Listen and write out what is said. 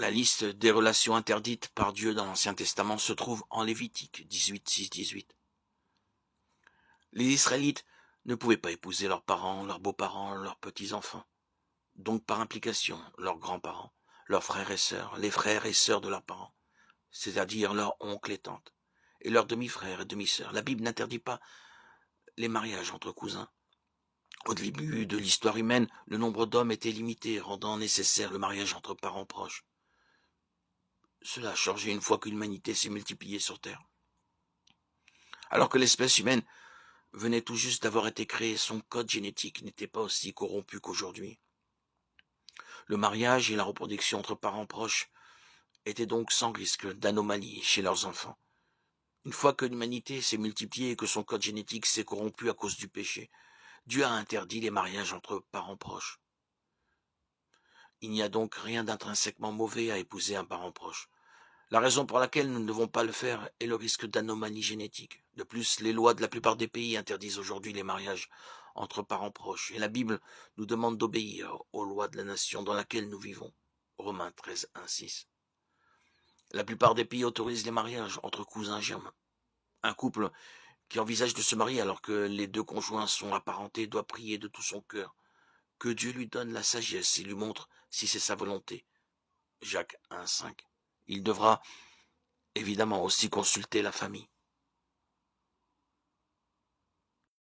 La liste des relations interdites par Dieu dans l'Ancien Testament se trouve en Lévitique 18, 6, 18. Les Israélites ne pouvaient pas épouser leurs parents, leurs beaux-parents, leurs petits-enfants, donc par implication leurs grands-parents, leurs frères et sœurs, les frères et sœurs de leurs parents, c'est-à-dire leurs oncles et tantes, et leurs demi-frères et demi-sœurs. La Bible n'interdit pas les mariages entre cousins. Au début de l'histoire humaine, le nombre d'hommes était limité, rendant nécessaire le mariage entre parents proches. Cela a changé une fois que l'humanité s'est multipliée sur Terre. Alors que l'espèce humaine venait tout juste d'avoir été créée, son code génétique n'était pas aussi corrompu qu'aujourd'hui. Le mariage et la reproduction entre parents proches étaient donc sans risque d'anomalie chez leurs enfants. Une fois que l'humanité s'est multipliée et que son code génétique s'est corrompu à cause du péché, Dieu a interdit les mariages entre parents proches. Il n'y a donc rien d'intrinsèquement mauvais à épouser un parent proche. La raison pour laquelle nous ne devons pas le faire est le risque d'anomalie génétique. De plus, les lois de la plupart des pays interdisent aujourd'hui les mariages entre parents proches, et la Bible nous demande d'obéir aux lois de la nation dans laquelle nous vivons. Romains 13, 1, 6. La plupart des pays autorisent les mariages entre cousins germains. Un couple qui envisage de se marier alors que les deux conjoints sont apparentés doit prier de tout son cœur que Dieu lui donne la sagesse et lui montre si c'est sa volonté. Jacques 1, 5. Il devra évidemment aussi consulter la famille.